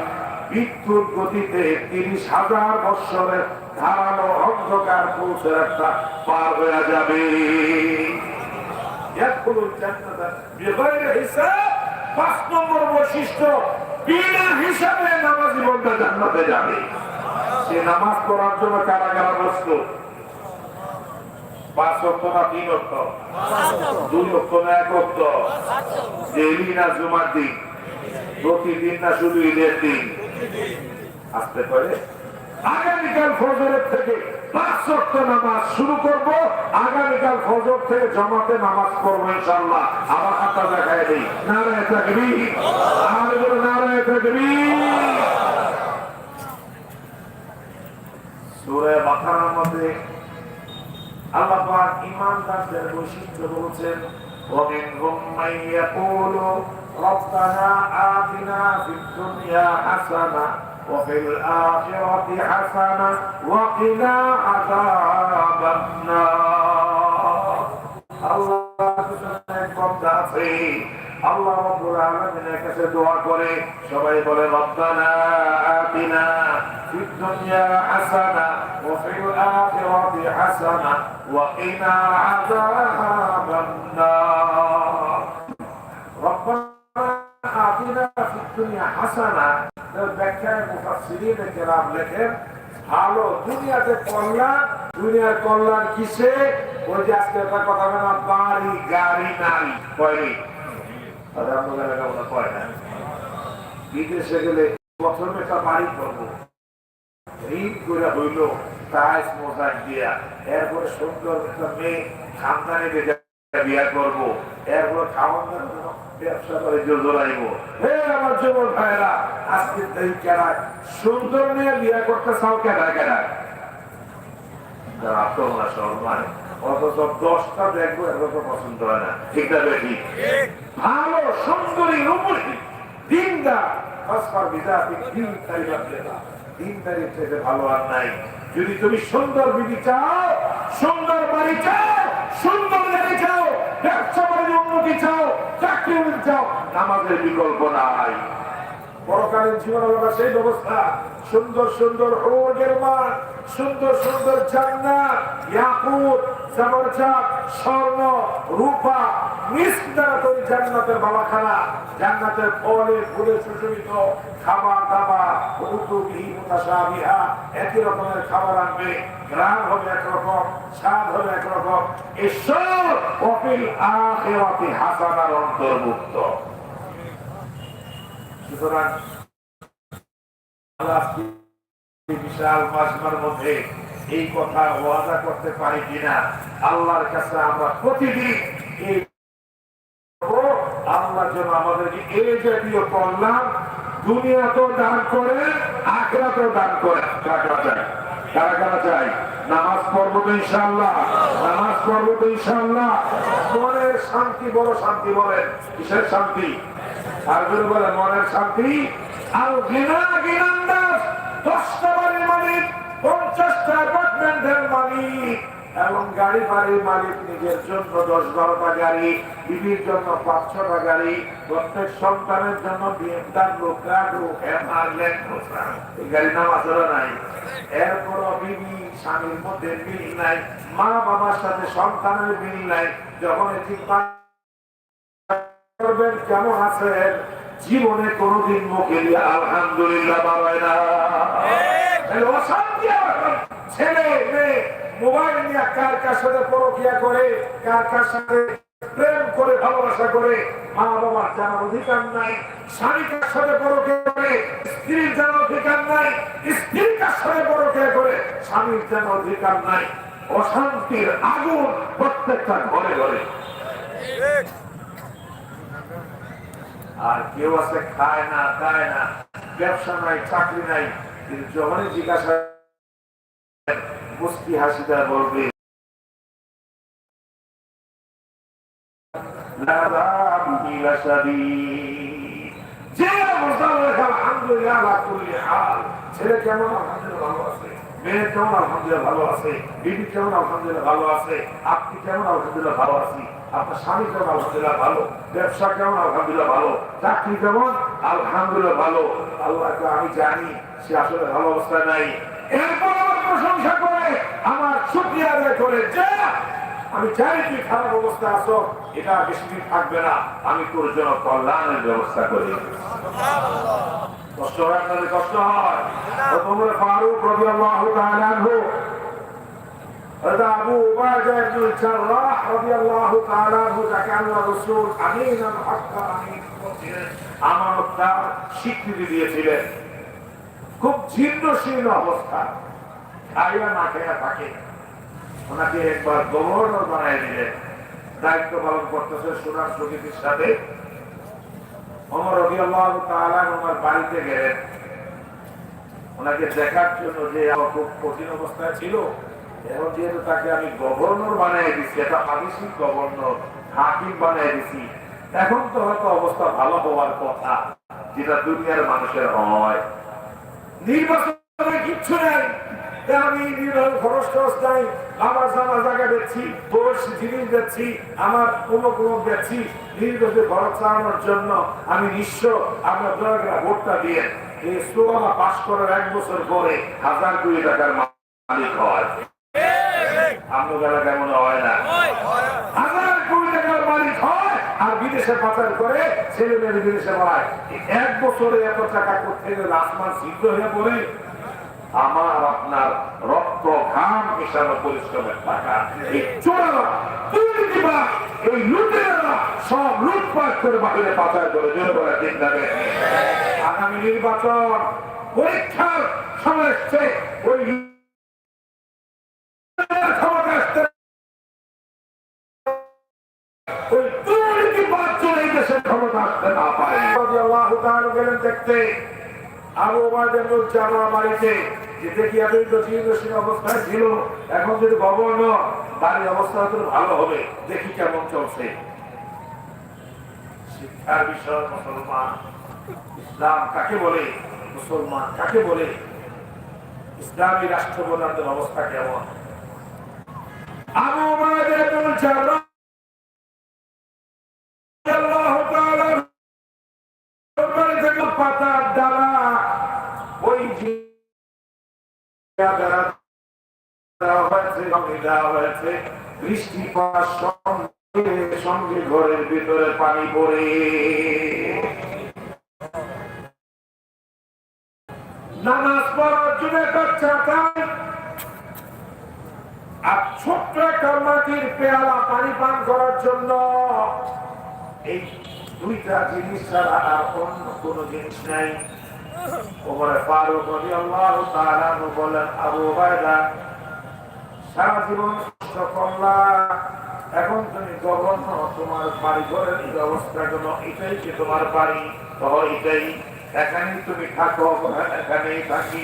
বিদ্যুৎ গতিতে 30,000 বছরের ধারালো অন্ধকার পৌঁছে একটা পার হয়ে যাবে। পাঁচ নম্বর বৈশিষ্ট্য, বিনা হিসাবে নামাজি বন্ধা জান্নাতে যাবে। সে নামাজ পড়ার জন্য কারা কারা প্রস্তুত? 5 ওয়াক্ত না 3 ওয়াক্ত? 2 ওয়াক্ত না 1 ওয়াক্ত? ডেইলি না জুমার দিন? প্রতিদিন না শুধু ঈদের দিন? আসতে পারে আগামীকাল ফজরের থেকে 5 ওয়াক্ত নামাজ শুরু করব। আগামীকাল ফজর থেকে জামাতে নামাজ পড়বো ইনশাআল্লাহ। আবার হাতটা দেখায় দেই, নারায়ে তাকবীর, আর বলো নারায়ে তাকবীর। সূরা বাকারার মধ্যে আল্লাহ পাক ঈমানদারদের বৈশিষ্ট্য বলেছেন, ওয়া মিনহুম মান ইয়াকুলু রব্বানা আতিনা ফিদ দুনিয়া হাসানা وفي الآخرة حسنة وقنا عذاب النار। আল্লাহ রাব্বুল আলামিনের কাছে দোয়া করে সবাই বলে রব্বানা আতিনা ফিদ দুনিয়া হাসানা ওয়া ফিল আখিরাতি হাসানা ওয়া কিনা আযাবান নার। রব্বানা আতিনা ফিদ দুনিয়া হাসানা ব্যাখ্যায় মুফাসসিরিন কেরাম লেখেন, ভালো দুনিয়াতে কল্যাণ। দুনিয়ার কল্যাণ কিসে? ওই যে আজকে একটা কথা বলে না, বাড়ি গাড়ি নারী কয়নি? বিদেশে গেলে প্রথমে একটা বাড়ি করবো, ঋণ করে হইল টাইস মোজাইক দিয়া, এরপরে সুন্দর একটা মেয়ে খানদানি বিয়া করবো, এরপরে খাওয়ান ব্যবসা করে জোরাইব। হে আমার যুবক ভাইরা, আজকে কেনায় সুন্দর মেয়ে বিয়া করতে চাও কেনায় কেনায় তোমরা সবাই, অথচ 10টা দেখবো এগুলো পছন্দ হয় না। ঠিক না বেশি? ভালো সুন্দরী রূপসী দিনদার দিনদারির থেকে ভালো আর নাই। যদি তুমি সুন্দর বিবি চাও, সুন্দর বাড়ি চাও, সুন্দর গাড়ি চাও, ব্যবসা বাণিজ্য উন্নতি চাও, চাকরি চাও, নামাজের বিকল্প নাই। পরকালীন জীবন হলো সেই ব্যবস্থা, সুন্দর সুন্দর হুরের মান, সুন্দর সুন্দর জান্নাত, ইয়াকুত, জবরজত, স্বর্ণ, রূপা, মিস্ক দ্বারা তৈরি জান্নাতের বালাখানা, জান্নাতের ফলে ফুলে সুশোভিত খাবার দাবার, ঋতুবিহীন মুতাশাবিহা, একই রকমের খাবার আনবে, গ্রাম হবে একরকম, স্বাদ হবে একরকম। ঈশ্বর ওয়াফিল আখিরাতি হাসানার অন্তর্ভুক্ত। সুতরাং বিশাল মাজমার মধ্যে এই কথা ওয়াদা করতে পারি কিনা আল্লাহর কাছে আমরা প্রতিদিন এই আল্লাহ যেন আমাদেরকে এই জাতীয় কল্যাণ দুনিয়াতেও দান করে, আখিরাতেও দান করে। কারা কারা চাই? নামাজ পড়বো তো ইনশাআল্লাহ, নামাজ পড়বো তো ইনশাআল্লাহ। মনের শান্তি, বড় শান্তি। বলেন কিসের শান্তি? আর যদি বলে মনের শান্তি, আর গিনা গিনান্দাজ 10টা বাড়ির মালিক, 50টা অ্যাপার্টমেন্টের মালিক এবং গাড়ি বাড়ির মালিক, নিজের জন্য 10-12টা গাড়ি, বিবির জন্য 5-6টা গাড়ি, প্রত্যেক সন্তানের জন্য BMW, প্রাডো, ল্যান্ড ক্রুজার। এই গাড়ি নাম আসলে নাই। এরপরও বিবি স্বামীর মধ্যে মিল নাই, মা বাবার সাথে সন্তানের মিল নাই। যখন চিন্তা করবেন কেমন আছেন, জীবনে কোনদিন মুখে দিয়ে আলহামদুলিল্লাহ বলে না। অশান্তি, ছেলে মেয়ে মোবাইল নিয়ে কার কার সাথে পরকিয়া করে, কার কার সাথে প্রেম করে ভালোবাসা করে মা বাবার জানার অধিকার নাই, স্বামীর সাথে পরকে করে স্ত্রীর জানার অধিকার নাই, স্ত্রীর সাথে পরকে করে স্বামীর জানার অধিকার নাই। অশান্তির আগুন প্রত্যেকটা ঘরে ঘরে। আর কেউ আছে খায় না, দায় না, ব্যবসা নাই, চাকরি নাই, কিন্তু যখনই জিজ্ঞাসা মুস্কি হাসিটা বলবে ছেলে কেমন আলহামদুলিল্লাহ ভালো আছে, মেয়ে কেমন আলহামদুলিল্লাহ ভালো আছে, বিবি কেমন আলহামদুলিল্লাহ ভালো আছে, আপনি কেমন আলহামদুলিল্লাহ ভালো আছি, আপনার স্বামী কেমন আলহামদুলিল্লাহ ভালো, ব্যবসা কেমন আলহামদুলিল্লাহ ভালো, চাকরি কেমন আলহামদুলিল্লাহ ভালো। আল্লাহকে আমি জানি সে আসলে ভালো অবস্থায় নাই, এরপর আমার প্রশংসা করে আমার শুকরিয়া আদায় করে যা আমি জানি তুই খারাপ অবস্থা আছো, এটা বেশি দিন থাকবে না, আমি তোর জন্য কল্যাণের ব্যবস্থা করি। কষ্ট হয় আপনাদের, কষ্ট হয়। ওমর ফারুক রাদিয়াল্লাহু তাআলা আনহু, আবু উবাইদা ইবনে জাররাহ রাদিয়াল্লাহু তাআলা আনহু, যাকে আল্লাহ রাসূল আমিনান হাক্কা আমিন বলেছিলেন, আমানতদার স্বীকৃতি দিয়েছিলেন, খুব জীর্ণশীর্ণ অবস্থা, খাইয়া না খাইয়া থাকে। ওনাকে একবার গভর্নর বানায় দিলেন, দায়িত্ব পালন করতেছে সুনাম প্রকৃতির সাথে। ওমর রাদিয়াল্লাহু তাআলা ওনার বাড়িতে গেলেন ওনাকে দেখার জন্য, যে খুব কঠিন অবস্থায় ছিল, এখন যেহেতু তাকে আমি গভর্নর বানিয়ে দিচ্ছি, এটা প্রাদেশিক গভর্নর, হাকিম বানিয়ে দিচ্ছি, এখন তো হয়তো অবস্থা ভালো হওয়ার কথা, যেটা দুনিয়ার মানুষের হয়। নির্বাচনে কিচ্ছু নেই, আমি খরচ টরচ নাই, আমার জামা জায়গা দিচ্ছি, জিনিস দিচ্ছি, আমার কোনো দিচ্ছি, নির্বাচনে খরচ চালানোর জন্য আমি নিঃস্ব, আপনার দয়া ভোটটা দিয়ে এই স্লোগান পাশ করার 1 বছর পরে 1000 কোটি টাকার মালিক হয়। আপনার দ্বারা কেমন হয় না, 1000 কোটি টাকার মালিক হয়, আর বিদেশে পাচার করে ছেলে মেয়ে বিদেশে পড়ায়। 1 বছরে এত টাকা করতে গেলে আসমান সিদ্ধ হয়ে পড়ে। আমার আপনার রক্ত ঘাম মিশানো পরিশ্রমের টাকা এই চোরেরা, দুর্নীতিবাজ, এই লুটেরা সব লুটপাট করে বাহিরে পাচার করে জোরে করে দিন যাবে। আগামী নির্বাচন পরীক্ষার সময় এসছে, ওই দুর্নীতিবাজ চলে এই দেশের ক্ষমতা আসতে না পারে। রাদিয়াল্লাহু তাআলা গেলেন দেখতে আবু উবাইদা ইবনে জাররাহ বাড়িতে, যে দেখি এত জীর্ণশীর্ণ অবস্থায় ছিল, এখন যদি গভর্নর, বাড়ির অবস্থা তো ভালো হবে, দেখি কেমন চলছে। শিক্ষার বিষয় মুসলমান, ইসলাম কাকে বলে, মুসলমান কাকে বলে, ইসলামী রাষ্ট্র প্রধানদের অবস্থা কেমন। আবু উবাইদা ইবনে জাররাহ রাদিয়াল্লাহু তাআলা পাতার ডালা ওই বৃষ্টি পাওয়ার সঙ্গে সঙ্গে ঘরের ভিতরে পানি পড়ে, নামাজ পড়ার জন্য একটা ছাতা আর ছোট্ট একটা মাটির পেয়ালা পানি পান করার জন্য, এই 2টা জিনিস ছাড়া আর অন্য কোন জিনিস নাই। ওমর ফারুক রাদিয়াল্লাহু তাআলা বলেন, আবু উবাইদা সারা জীবন কষ্ট করলা, এখন তুমি গভর্নর, তোমার বাড়ি ঘরের এই অবস্থা কেন, এটাই কি তোমার বাড়ি? এটাই, এখানেই তুমি থাকো, এখানেই থাকি।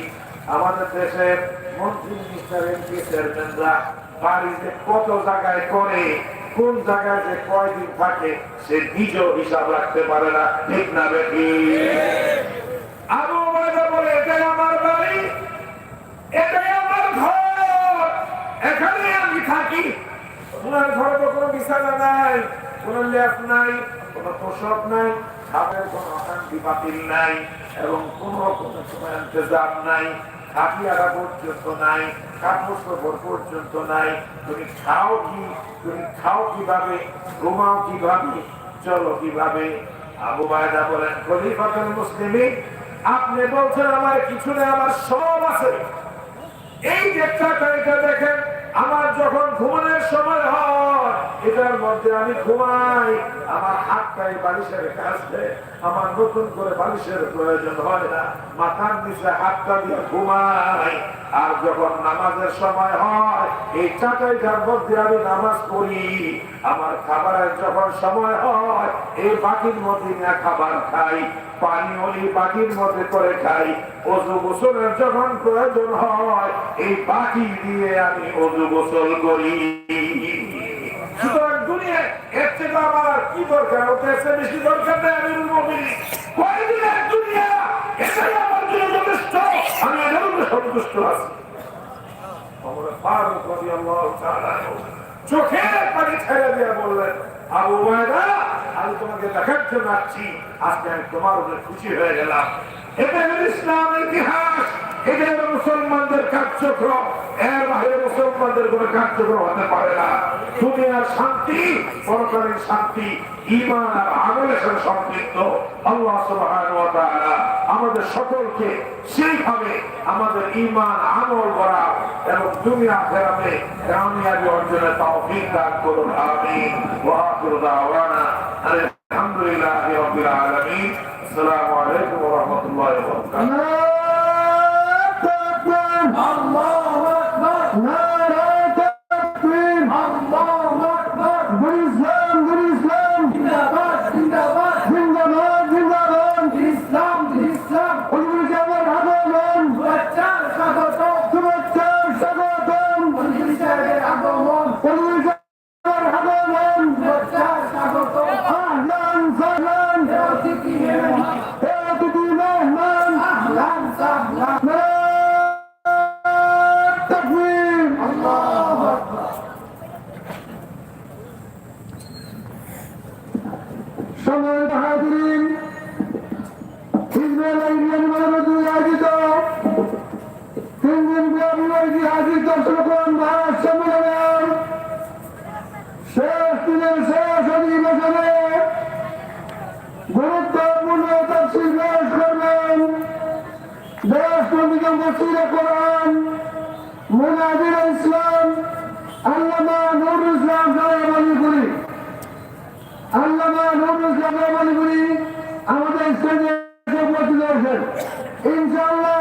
আমাদের দেশের মন্ত্রী, মিনিস্টার, এমপি, চেয়ারম্যানরা বাড়িতে কত জায়গায় করে, কোন জায়গায় যে কয়দিন থাকে সে নিজেও হিসাব রাখতে পারে না, ঠিক না বেশি? আবু উবাইদা বলে, এটাই আমার বাড়ি, এটাই আমার ঘর, এখানে আমি থাকি। তোমার ঘরে তো কোনো বিছানা নাই, কোনো লেপ নাই, কোনো পোশাক নাই, খাবার কোনো অশান্তি বাতিল নাই, এবং কোনো সময় ইন্তজাম নাই, খাটিয়ারা পর্যন্ত নাই, কাপড় কাপড় পর্যন্ত নাই। তুমি খাও কি, তুমি খাও কিভাবে, ঘুমাও কিভাবে, চলো কিভাবে? আবু উবাইদা বলেন, খলিফাতুল মুসলিমিন, আপনি বলছেন আমার কিছু নেই, আমার সব আছে। এই যে টাকা, এটা দেখেন, আমার যখন ঘুমানোর সময় হয় এটার মধ্যে আমি ঘুমাই, আমার হাতটাই বালিশের কাছে, আমার নতুন করে বালিশের প্রয়োজন হয় না, মাথার নিচে হাতটা দিয়ে ঘুমাই। আর যখন নামাজের সময় হয় এই চাটাইটার মধ্যে আমি নামাজ পড়ি। আমার খাবারের যখন সময় হয় এই বাটির মধ্যে না খাবার খাই, পানি ওই বাটির মধ্যে করে খাই। অজু গোসলের যখন প্রয়োজন হয় এই বাটি দিয়ে আমি অজু গোসল করি। সুতরাং দুনিয়ায় এর থেকে আমার কি দরকার? ওটা বেশি দরকার নেই। আমি কয়েকদিনের দুনিয়া এটাই আমার জন্য যথেষ্ট, আমি এটার উপরে সন্তুষ্ট আছি। চোখের পানি ছেড়ে দিয়ে বললেন, আবু উবাইদা, আমি তোমাকে দেখার জন্য আসছি, আজকে আমি তোমার উপরে খুশি হয়ে গেলাম। এটা হল ইসলামের ইতিহাস, এটা হল মুসলমানদের কার্যক্রম, এর বাইরে মুসলমানদের কোন কার্যক্রম হতে পারে না। দুনিয়ার শান্তি, পরকালীন শান্তি ঈমান আর আমলের সাথে সম্পৃক্ত। আল্লাহ সুবহানাহু ওয়া তাআলা আমাদের সকলকে সেইভাবে আমাদের ঈমান আমল করা এবং দুনিয়া আখিরাতে কামিয়াবি অর্জনের তৌফিক দান করুন, আমিন। ওয়া আখিরু দাওয়ানা আলহামদুলিল্লাহি রাব্বিল আলামিন। আসসালামু আলাইকুম ওয়া রাহমাতুল্লাহি ওয়া বারাকাতুহু। আল্লাহু আকবার, নারায়ে তাকবীর, আল্লাহু আকবার। ইসলাম জিন্দাবাদ, জিন্দাবাদ, জিন্দাবাদ, জিন্দাবাদ। ইসলাম, ইসলাম। উলুজামের আগমন, শুভেচ্ছার স্বাগতম, শুভেচ্ছার স্বাগতম। উলুজামের আগমন, উলুজামের আগমন, শুভেচ্ছার স্বাগতম। আহলান সাহলান, অতিথি মেহমান, অতিথি মেহমান, আহলান সাহলান। তাকবীর, আল্লাহু আকবার। সম্মানিত হাজিরিন, হিজবুল ইউনিয়ন মানববন্ধন আয়োজিত 3 দিন ব্যাপী ঐতিহাসিক দর্শকগণ মহা সম্মেলনের শেষ দিনের শেষ অধিবেশনে গুরুত্বপূর্ণ তফসিল পেশ করবেন দেশ পণ্ডিত মুফতির কোরআন মুনাজির ইসলাম আল্লামা নুরুল ইসলাম সাহেব আলীপুরি। আল্লামা নুরুল ইসলাম আলীপুরি আমাদের স্টেজে উপস্থিত হয়েছেন। ইনশাআল্লাহ